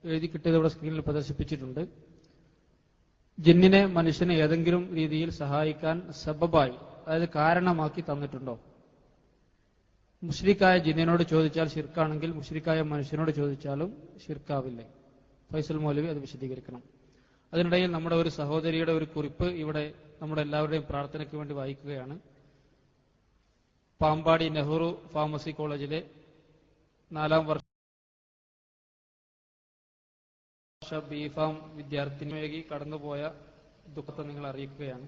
എഴുതി കിട്ടിയത് ഇവിടെ സ്ക്രീനിൽ പ്രദർശിപ്പിച്ചിട്ടുണ്ട്. ജിന്നിനെ മനുഷ്യനെ ഏതെങ്കിലും രീതിയിൽ സഹായിക്കാൻ സബബായി, അതായത് കാരണമാക്കി തന്നിട്ടുണ്ടോ? മുശ്രിക്കായ ജിന്നിനോട് ചോദിച്ചാൽ ഷിർക്കാണെങ്കിൽ മുശ്രിക്കായ മനുഷ്യനോട് ചോദിച്ചാലും ഷിർക്കാവില്ലേ? ഫൈസൽ മൗലവി അത് വിശദീകരിക്കണം. അതിനിടയിൽ നമ്മുടെ ഒരു സഹോദരിയുടെ ഒരു കുറിപ്പ് ഇവിടെ നമ്മുടെ എല്ലാവരുടെയും പ്രാർത്ഥനയ്ക്ക് വേണ്ടി വായിക്കുകയാണ്. പാമ്പാടി നെഹ്റു ഫാർമസി കോളേജിലെ 4ാം വർഷ ബിഫാം വിദ്യാർത്ഥിനിയേക്ക് കടന്നുപോയ ദുഃഖത്തെ നിങ്ങൾ അറിയിക്കുകയാണ്.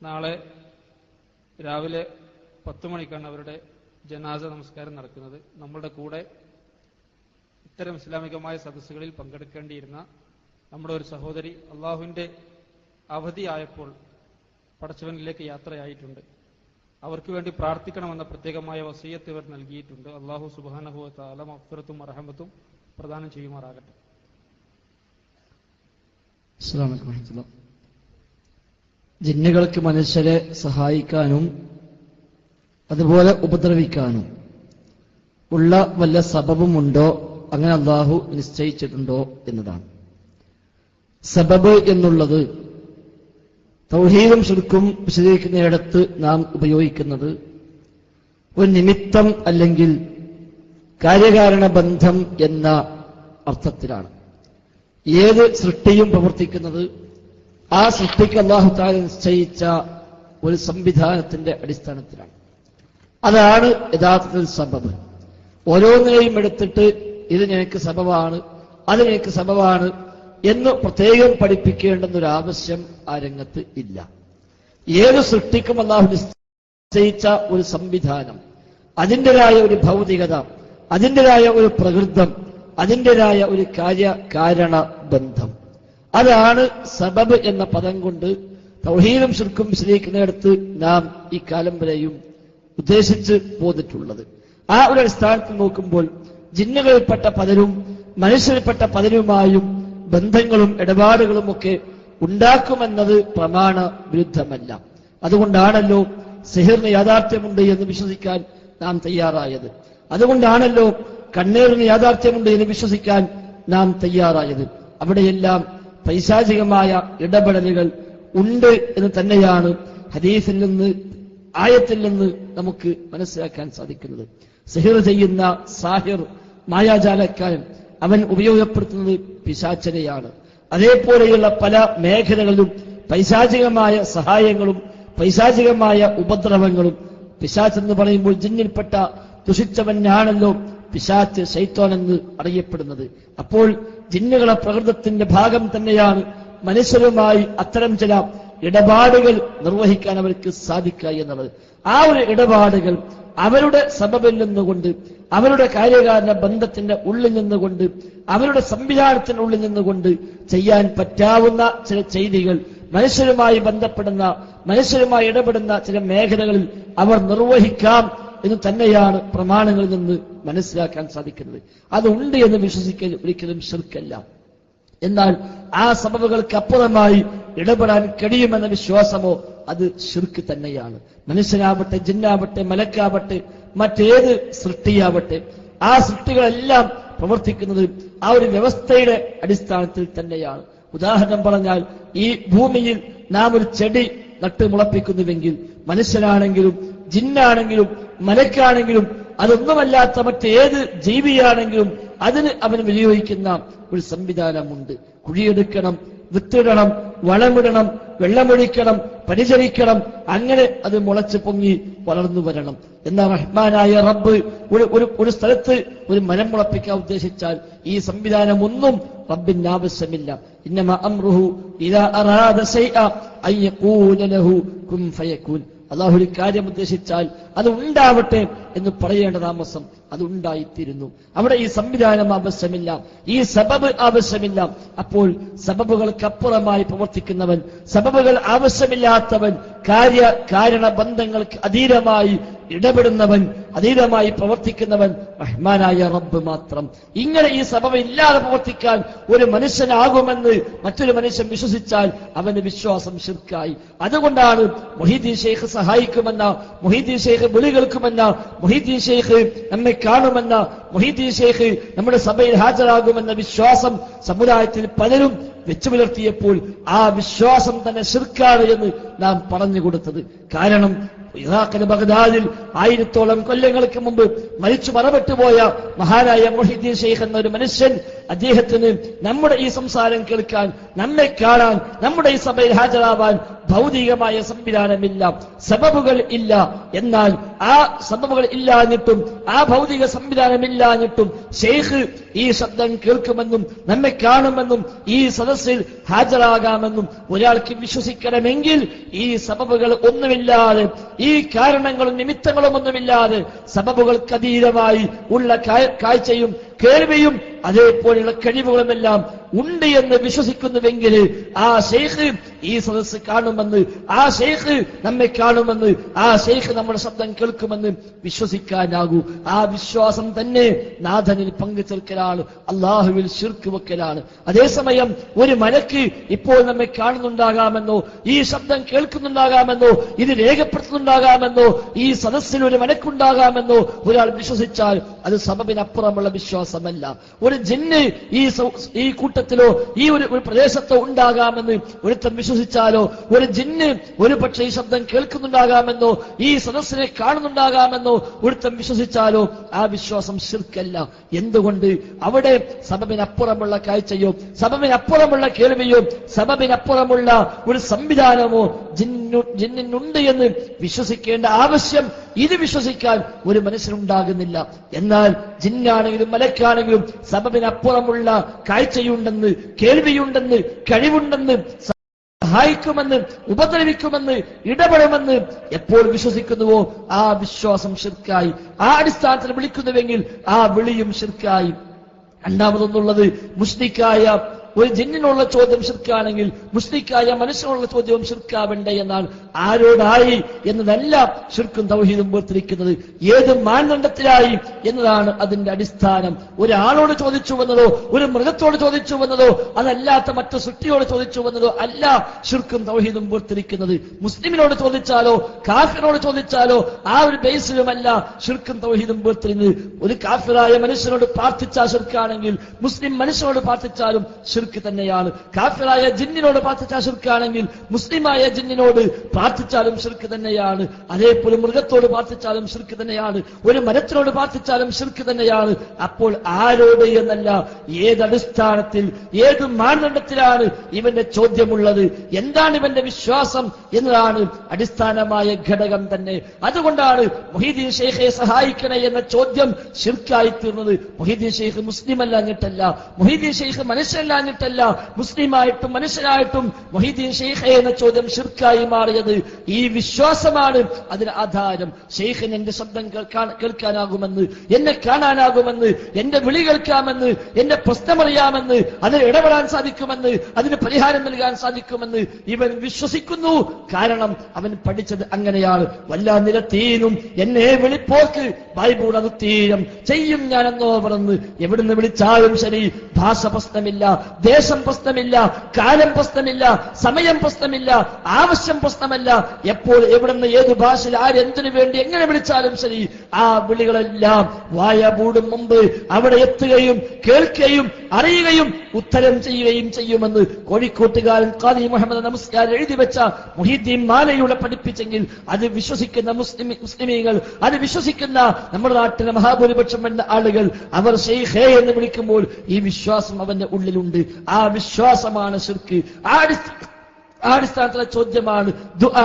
നാളെ രാവിലെ 10 മണിക്കാണ് അവരുടെ ജനാസ നമസ്കാരം നടക്കുന്നത്. നമ്മളുടെ കൂടെ ഇത്തരം ഇസ്ലാമികമായ സദസ്സുകളിൽ പങ്കെടുക്കേണ്ടിയിരുന്ന നമ്മുടെ ഒരു സഹോദരി അള്ളാഹുവിന്റെ അവധിയായപ്പോൾ പടച്ചവനിലേക്ക് യാത്രയായിട്ടുണ്ട്. അവർക്ക് വേണ്ടി പ്രാർത്ഥിക്കണമെന്ന പ്രത്യേകമായ വസിയത്ത് ഇവർ നൽകിയിട്ടുണ്ട്. അള്ളാഹു സുബ്ഹാനഹു വ തആല മഗ്ഫിറത്തും റഹ്മത്തും പ്രദാനം ചെയ്യുമാറാകട്ടെ. അസ്സലാമു അലൈക്കും വറഹ്മത്തുള്ളാഹി. ജിന്നുകൾക്ക് മനുഷ്യരെ സഹായിക്കാനും അതുപോലെ ഉപദ്രവിക്കാനും ഉള്ള വല്ല സബബുമുണ്ടോ, അങ്ങനെ അള്ളാഹു നിശ്ചയിച്ചിട്ടുണ്ടോ എന്നതാണ്. സബബ് എന്നുള്ളത് തൗഹീദും ശിർക്കും വിശദീകരിക്കുന്നിടത്ത് നാം ഉപയോഗിക്കുന്നത് ഒരു നിമിത്തം അല്ലെങ്കിൽ കാര്യകാരണ ബന്ധം എന്ന അർത്ഥത്തിലാണ്. ഏത് സൃഷ്ടിയും പ്രവർത്തിക്കുന്നത് ആ സൃഷ്ടിക്ക് അല്ലാഹു തആല നിശ്ചയിച്ച ഒരു സംവിധാനത്തിന്റെ അടിസ്ഥാനത്തിലാണ്. അതാണ് യഥാർത്ഥത്തിൽ സബബ്. ഓരോന്നിനെയും എടുത്തിട്ട് ഇത് നിനക്ക് സബബാണ്, അത് നിനക്ക് സബബാണ് എന്ന് പ്രത്യേകം പഠിപ്പിക്കേണ്ടെന്നൊരാവശ്യം ആ രംഗത്ത് ഇല്ല. ഏത് സൃഷ്ടിക്കും അല്ലാഹു നിശ്ചയിച്ച ഒരു സംവിധാനം, അതിൻ്റെതായ ഒരു ഭൗതികത, അതിൻ്റെതായ ഒരു പ്രകൃതം, അതിൻ്റെതായ ഒരു കാരണ ബന്ധം, അതാണ് സബബ് എന്ന പദം കൊണ്ട് തൗഹീദും ശിർക്കും വിശദീകരിക്കുന്നിടത്ത് നാം ഈ കാലം വരെയും ഉദ്ദേശിച്ച് പോന്നിട്ടുള്ളത്. ആ ഒരു അടിസ്ഥാനത്തിൽ നോക്കുമ്പോൾ ജിന്നുകളിൽപ്പെട്ട പലരും മനുഷ്യരിൽപ്പെട്ട പലരുമായും ബന്ധങ്ങളും ഇടപാടുകളും ഒക്കെ ഉണ്ടാക്കുമെന്നത് പ്രമാണ വിരുദ്ധമല്ല. അതുകൊണ്ടാണല്ലോ സിഹിറിന് യാഥാർത്ഥ്യമുണ്ട് എന്ന് വിശ്വസിക്കാൻ നാം തയ്യാറായത്. അതുകൊണ്ടാണല്ലോ കണ്ണീറിന് യാഥാർത്ഥ്യമുണ്ട് എന്ന് വിശ്വസിക്കാൻ നാം തയ്യാറായത്. അവിടെയെല്ലാം പൈശാചികമായ ഇടപെടലുകൾ ഉണ്ട് എന്ന് തന്നെയാണ് ഹദീസിൽ നിന്ന് ആയത്തിൽ നിന്ന് നമുക്ക് മനസ്സിലാക്കാൻ സാധിക്കുന്നത്. സിഹിർ ചെയ്യുന്ന സാഹിർ, മായാജാലക്കാരൻ, അവൻ ഉപയോഗപ്പെടുത്തുന്നത് പിശാചനെയാണ്. അതേപോലെയുള്ള പല മേഖലകളിലും പൈശാചികമായ സഹായങ്ങളും പൈശാചികമായ ഉപദ്രവങ്ങളും. പിശാച്ച് എന്ന് പറയുമ്പോൾ ജിന്നിൽപ്പെട്ട ദുഷിച്ചവനാണല്ലോ പിശാച്ച്, ശൈത്താൻ എന്ന് അറിയപ്പെടുന്നത്. അപ്പോൾ ജിന്നുകളെ പ്രകൃതത്തിന്റെ ഭാഗം തന്നെയാണ് മനുഷ്യരുമായി അത്തരം ചില ഇടപാടുകൾ നിർവഹിക്കാൻ അവർക്ക് സാധിക്കുക എന്നുള്ളത്. ആ ഒരു ഇടപാടുകൾ അവരുടെ സബബിൽ നിന്നുകൊണ്ട്, അവരുടെ കാര്യകാരണ ബന്ധത്തിന്റെ ഉള്ളിൽ നിന്നുകൊണ്ട്, അവരുടെ സംവിധാനത്തിന്റെ ഉള്ളിൽ നിന്നുകൊണ്ട് ചെയ്യാൻ പറ്റാവുന്ന ചില ചെയ്തികൾ, മനുഷ്യരുമായി ബന്ധപ്പെടുന്ന, മനുഷ്യരുമായി ഇടപെടുന്ന ചില മേഖലകളിൽ അവർ നിർവഹിക്കാം എന്ന് തന്നെയാണ് പ്രമാണങ്ങളിൽ നിന്ന് മനസ്സിലാക്കാൻ സാധിക്കുന്നത്. അതുണ്ട് എന്ന് വിശ്വസിക്കൽ ഒരിക്കലും ശിർക്കല്ല. എന്നാൽ ആ സബബുകൾക്ക് അപ്പുറമായി ഇടപെടാൻ കഴിയുമെന്ന വിശ്വാസമോ അത് ശിർക്ക് തന്നെയാണ്. മനുഷ്യനാവട്ടെ, ജിന്നാവട്ടെ, മലക്കാവട്ടെ, മറ്റേത് സൃഷ്ടിയാവട്ടെ, ആ സൃഷ്ടികളെല്ലാം പ്രവർത്തിക്കുന്നത് ആ ഒരു വ്യവസ്ഥയുടെ അടിസ്ഥാനത്തിൽ തന്നെയാണ്. ഉദാഹരണം പറഞ്ഞാൽ, ഈ ഭൂമിയിൽ നാം ഒരു ചെടി നട്ട് മുളപ്പിക്കുന്നുവെങ്കിൽ മനുഷ്യനാണെങ്കിലും ജിന്നാണെങ്കിലും മലക്കാണെങ്കിലും അതൊന്നുമല്ലാത്ത മറ്റേത് ജീവിയാണെങ്കിലും അതിന് അവന് വിനിയോഗിക്കുന്ന ഒരു സംവിധാനമുണ്ട്. കുഴിയെടുക്കണം, വിത്തിടണം, വളമിടണം, വെള്ളമൊഴിക്കണം, പരിചരിക്കണം, അങ്ങനെ അത് മുളച്ച് പൊങ്ങി വളർന്നു വരണം. എന്നാൽ റഹ്മാനായ റബ്ബ് ഒരു സ്ഥലത്ത് ഒരു മരം മുളപ്പിക്കാൻ ഉദ്ദേശിച്ചാൽ ഈ സംവിധാനം ഒന്നും റബ്ബിന് ആവശ്യമില്ല. ഇന്നമാ അംറുഹു ഇദാ അറാദ ശൈഅൻ അൻ യഖൂല ലഹു കുൻ ഫയകൂൻ. അല്ലാഹു ഒരു കാര്യം ഉദ്ദേശിച്ചാൽ അത് ഉണ്ടാവട്ടെ എന്ന് പറയേണ്ട താമസം അത് ഉണ്ടായിത്തീരുന്നു. അവിടെ ഈ സംവിധാനം ആവശ്യമില്ല, ഈ സബബ് ആവശ്യമില്ല. അപ്പോൾ സബബുകൾക്കപ്പുറമായി പ്രവർത്തിക്കുന്നവൻ, സബബുകൾ ആവശ്യമില്ലാത്തവൻ, കാരണ ബന്ധങ്ങൾക്ക് അധീനമായി ഇടപെടുന്നവൻ, അതീതമായി പ്രവർത്തിക്കുന്നവൻ റഹ്മാനായ റബ്ബ് മാത്രം. ഇങ്ങനെ ഈ സബബ് ഇല്ലാതെ പ്രവർത്തിക്കാൻ ഒരു മനുഷ്യനാകുമെന്ന് മറ്റൊരു മനുഷ്യൻ വിശ്വസിച്ചാൽ അവന്റെ വിശ്വാസം ശിർക്കായി. അതുകൊണ്ടാണ് മുഹീദ്ദീൻ ഷെയ്ഖ് സഹായിക്കുമെന്ന, മുഹീദ്ദീൻ ഷെയ്ഖ് വിളി കേൾക്കുമെന്ന, മുഹീദ്ദീൻ ഷെയ്ഖ് നമ്മെ കാണുമെന്ന, മുഹീദ്ദീൻ ഷെയ്ഖ് നമ്മുടെ സഭയിൽ ഹാജരാകുമെന്ന വിശ്വാസം സമുദായത്തിൽ പലരും വെച്ചു പുലർത്തിയപ്പോൾ ആ വിശ്വാസം തന്നെ ശിർക്കാണ് എന്ന് നാം പറഞ്ഞു കൊടുത്തത്. കാരണം ഇറാഖിലെ ബഗ്ദാദിൽ 1000ഓളം കൊല്ലങ്ങൾക്ക് മുമ്പ് മരിച്ചു മറപ്പെട്ടുപോയ മഹാനായ മുഹീദ്ദീൻ ഷെയ്ഖ് എന്ന ഒരു മനുഷ്യൻ, അദ്ദേഹത്തിന് നമ്മുടെ ഈ സംസാരം കേൾക്കാൻ, നമ്മെ കാണാൻ, നമ്മുടെ ഈ സഭയിൽ ഹാജരാവാൻ ഭൗതികമായ സംവിധാനമില്ല, സബബുകൾ ഇല്ല. എന്നാൽ ആ സബബുകൾ ഇല്ലാഞ്ഞിട്ടും ആ ഭൗതിക സംവിധാനമില്ലാഞ്ഞിട്ടും ഷെയ്ഖ് ഈ ശബ്ദം കേൾക്കുമെന്നും നമ്മെ കാണുമെന്നും ഈ സദസ്സിൽ ഹാജരാകാമെന്നും ഒരാൾക്ക് വിശ്വസിക്കണമെങ്കിൽ ഈ സബബുകൾ ഒന്നുമില്ലാതെ, ഈ കാരണങ്ങളും നിമിത്തങ്ങളും ഒന്നുമില്ലാതെ സബബുകൾക്കതീതമായി ഉള്ള കാഴ്ചയും കേൾവിയും അതേപോലെയുള്ള കഴിവുകളുമെല്ലാം ഉണ്ട് എന്ന് വിശ്വസിക്കുന്നുവെങ്കിൽ ആ ഷെയ്ഖ് ഈ സദസ്സ് കാണുമെന്ന്, ആ ഷെയ്ഖ് നമ്മെ കാണുമെന്ന്, ആ ഷെയ്ഖ് നമ്മുടെ ശബ്ദം കേൾക്കുമെന്ന് വിശ്വസിക്കാനാകൂ. ആ വിശ്വാസം തന്നെ നാഥനിൽ പങ്കുചേർക്കലാണ്, അള്ളാഹുവിൽ ശിർക്ക് വെക്കലാണ്. അതേസമയം ഒരു മലക്ക് ഇപ്പോൾ നമ്മെ കാണുന്നുണ്ടാകാമെന്നോ, ഈ ശബ്ദം കേൾക്കുന്നുണ്ടാകാമെന്നോ, ഇത് രേഖപ്പെടുത്തുന്നുണ്ടാകാമെന്നോ, ഈ സദസ്സിൽ ഒരു മലക്കുണ്ടാകാമെന്നോ ഒരാൾ വിശ്വസിച്ചാൽ അത് സബബിനപ്പുറമുള്ള വിശ്വാസമല്ല. ഒരു ജിന്ന് ഈ കൂട്ടത്തിലോ ഈ ഒരു പ്രദേശത്തോ ഉണ്ടാകാമെന്ന് ഒരുത്തൻ വിശ്വസിച്ചാലോ, ഒരു ജിന്ന് ഒരു പക്ഷേ ഈ ശബ്ദം കേൾക്കുന്നുണ്ടാകാമെന്നോ, ഈ സദസ്സിനെ കാണുന്നുണ്ടാകാമെന്നോ ഒരുത്തൻ വിശ്വസിച്ചാലോ ആ വിശ്വാസം ശിർക്കല്ല. എന്തുകൊണ്ട്? അവിടെ സബബിനപ്പുറമുള്ള കാഴ്ചയോ, സബബിനപ്പുറമുള്ള കേൾവിയോ, സബബിനപ്പുറമുള്ള ഒരു സംവിധാനമോ ജിന്നിനുണ്ട് എന്ന് വിശ്വസിക്കേണ്ട ആവശ്യം ഇത് വിശ്വസിക്കാൻ ഒരു മനുഷ്യനുണ്ടാകുന്നില്ല. എന്നാൽ ജിന്നാണെങ്കിലും മലക്കാണെങ്കിലും സബബിനപ്പുറമുള്ള കാഴ്ചയുണ്ടെന്ന്, കേൾവിയുണ്ടെന്ന്, കഴിവുണ്ടെന്ന്, സഹായിക്കുമെന്ന്, ഉപദ്രവിക്കുമെന്ന്, ഇടപെടുമെന്ന് എപ്പോൾ വിശ്വസിക്കുന്നുവോ ആ വിശ്വാസം ശിർക്കായി. ആ അടിസ്ഥാനത്തിൽ വിളിക്കുന്നുവെങ്കിൽ ആ വിളിയും ശിർക്കായി. രണ്ടാമതൊന്നുള്ളത് മുശ്രിക്കായ ഒരു ജിന്നിനുള്ള ചോദ്യം ശിർക്കാണെങ്കിൽ മുശ്രിക്കായ മനുഷ്യനുള്ള ചോദ്യവും ശിർക്കാവണ്ടേ എന്നാൽ ആരോടായി എന്നതല്ല ശിർക്കും തൗഹീദും വേർതിരിക്കുന്നത്. ഏത് മാനദണ്ഡത്തിലായി എന്നതാണ് അതിന്റെ അടിസ്ഥാനം. ഒരാളോട് ചോദിച്ചു വന്നതോ, ഒരു മൃഗത്തോട് ചോദിച്ചു വന്നതോ, അതല്ലാത്ത മറ്റു സൃഷ്ടിയോട് ചോദിച്ചു വന്നതോ അല്ല ശിർക്കും തൗഹീദും വേർതിരിക്കുന്നത്. മുസ്ലിമിനോട് ചോദിച്ചാലോ കാഫിറിനോട് ചോദിച്ചാലോ ആ ഒരു ബേസിലുമല്ല ശിർക്കും തൗഹീദും വേർതിരിക്കുന്നത്. ഒരു കാഫിറായ മനുഷ്യനോട് പ്രാർത്ഥിച്ചാൽ ശിർക്കാണെങ്കിൽ മുസ്ലിം മനുഷ്യനോട് പ്രാർത്ഥിച്ചാലും ശിർക്ക് തന്നെയാണ്. കാഫിറായ ജിന്നിനോട് പ്രാർത്ഥിച്ചാൽ ശിർക്കാണെങ്കിൽ മുസ്ലിമായ ജിന്നിനോട് പ്രാർത്ഥിച്ചാലും ശിർക്ക് തന്നെയാണ്. അതേപോലെ മൃഗത്തോട് പ്രാർത്ഥിച്ചാലും ശിർക്ക് തന്നെയാണ്. ഒരു മരത്തിനോട് പ്രാർത്ഥിച്ചാലും ശിർക്ക് തന്നെയാണ്. അപ്പോൾ ആരോട് എന്നല്ല, ഏതടിസ്ഥാനത്തിൽ, ഏത് മാനദണ്ഡത്തിലാണ് ഇവന്റെ ചോദ്യമുള്ളത്, എന്താണ് ഇവന്റെ വിശ്വാസം എന്നതാണ് അടിസ്ഥാനമായ ഘടകം തന്നെ. അതുകൊണ്ടാണ് മുഹീദ്ദീൻ ഷെയ്ഖെ സഹായിക്കണേ എന്ന ചോദ്യം ശിർക്കായി തീർന്നത്. മുഹീദ്ദീൻ ഷെയ്ഖ് മുസ്ലിം അല്ലാഞ്ഞിട്ടല്ല, മുഹീദ്ദീൻ ഷെയ്ഖ് മനുഷ്യല്ലാഞ്ഞിട്ടല്ല, മുസ്ലിമായിട്ടും മനുഷ്യനായിട്ടും മുഹീദ്ദീൻ ഷെയ്ഖെ എന്ന ചോദ്യം ശിർക്കായി മാറിയത് ഈ വിശ്വാസമാണ് അതിന് ആധാരം. ഷെയ്ഖിന് എന്റെ ശബ്ദം കേൾക്കാനാകുമെന്ന്, എന്നെ കാണാനാകുമെന്ന്, എന്റെ വിളി കേൾക്കാമെന്ന്, എന്റെ പ്രശ്നമറിയാമെന്ന്, അതിന് ഇടപെടാൻ സാധിക്കുമെന്ന്, അതിന് പരിഹാരം നൽകാൻ സാധിക്കുമെന്ന് ഇവൻ വിശ്വസിക്കുന്നു. കാരണം അവൻ പഠിച്ചത് അങ്ങനെയാണ്. വല്ലാ നിലത്തീനും എന്നെ വിളിപ്പോക്ക് ബൈബിൾ അത് തീരം ചെയ്യും ഞാനെന്നോ പറഞ്ഞ് എവിടുന്ന് വിളിച്ചാലും ശരി, ഭാഷ പ്രശ്നമില്ല, ദേശം പ്രശ്നമില്ല, കാലം പ്രശ്നമില്ല, സമയം പ്രശ്നമില്ല, ആവശ്യം പ്രശ്നമല്ല. എപ്പോൾ എവിടുന്ന് ഏത് ഭാഷയിൽ ആരെന്തിനു വേണ്ടി എങ്ങനെ വിളിച്ചാലും ശരി, ആ വിളികളെല്ലാം വായ മൂടും മുമ്പ് അവിടെ എത്തുകയും കേൾക്കുകയും അറിയുകയും ഉത്തരം ചെയ്യുകയും ചെയ്യുമെന്ന് കോഴിക്കോട്ടുകാരൻ ഖാദി മുഹമ്മദ് നമസ്കാർ എഴുതി വെച്ച മുഹീദ്ദീൻ മാലയുടെ പഠിപ്പിച്ചെങ്കിൽ അത് വിശ്വസിക്കുന്ന മുസ്ലിമീങ്ങൾ, അത് വിശ്വസിക്കുന്ന നമ്മുടെ നാട്ടിലെ മഹാഭൂരിപക്ഷം എന്ന ആളുകൾ അവർ ഷെയ്ഖേ എന്ന് വിളിക്കുമ്പോൾ ഈ വിശ്വാസം അവന്റെ ഉള്ളിലുണ്ട്. ആ വിശ്വാസമാണ് ശിർക്ക്. അടിസ്ഥാനത്തിലെ ചോദ്യമാണ് ദുആ,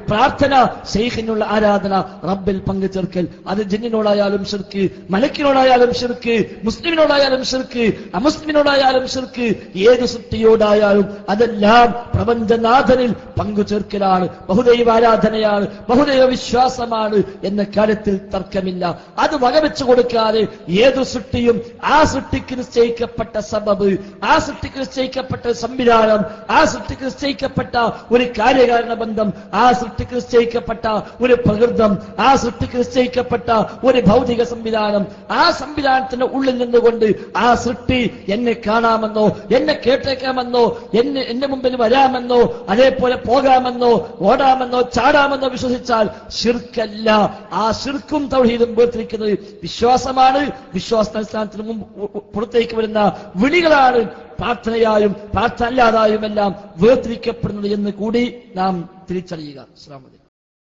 പ്രാർത്ഥന, ഷെയ്ഖിനുള്ള ആരാധന, റബ്ബിൽ പങ്കുചേർക്കൽ. അത് ജിന്നിനോടായാലും ശിർക്ക്, മലക്കിനോടായാലും ശിർക്ക്, മുസ്ലിമിനോടായാലും ശിർക്ക്, അമുസ്ലിമിനോടായാലും ശിർക്ക്, ഏത് സൃഷ്ടിയോടായാലും അതെല്ലാം പ്രപഞ്ചനാഥനിൽ പങ്കുചേർക്കലാണ്, ബഹുദൈവ ആരാധനയാണ്, ബഹുദൈവ വിശ്വാസമാണ് എന്ന കാര്യത്തിൽ തർക്കമില്ല. അത് വകവെച്ചു കൊടുക്കാതെ ഏതു സൃഷ്ടിയും ആ സൃഷ്ടിക്ക് നിശ്ചയിക്കപ്പെട്ട സബബ്, ആ സൃഷ്ടിക്ക് നിശ്ചയിക്കപ്പെട്ട സംവിധാനം, ആ സൃഷ്ടിക്ക് നിശ്ചയിക്കപ്പെട്ട നിശ്ചയിക്കപ്പെട്ട ഒരു കാര്യകാരണ ബന്ധം, ആ സൃഷ്ടിക്ക് നിശ്ചയിക്കപ്പെട്ട ഒരു പ്രകൃതം, ആ സൃഷ്ടിക്ക് നിശ്ചയിക്കപ്പെട്ട ഒരു ഭൗതിക സംവിധാനം, ആ സംവിധാനത്തിന്റെ ഉള്ളിൽ നിന്നുകൊണ്ട് ആ സൃഷ്ടി എന്നെ കാണാമെന്നോ എന്നെ കേട്ടേക്കാമെന്നോ എന്റെ മുമ്പിൽ വരാമെന്നോ അതേപോലെ പോകാമെന്നോ ഓടാമെന്നോ ചാടാമെന്നോ വിശ്വസിച്ചാൽ ശിർക്കല്ല. ആ ശിർക്കും തൗഹീദും വേർതിരിക്കുന്നത് വിശ്വാസമാണ്. വിശ്വാസാടിസ്ഥാനത്തിന് മുമ്പ് പുറത്തേക്ക് വരുന്ന വിളികളാണ് പ്രാർത്ഥനയായും പ്രാർത്ഥന അല്ലാതായുമെല്ലാം വേർതിരിക്കപ്പെടുന്നത് എന്ന് കൂടി നാം തിരിച്ചറിയുക. അസ്സലാമു അലൈക്കും.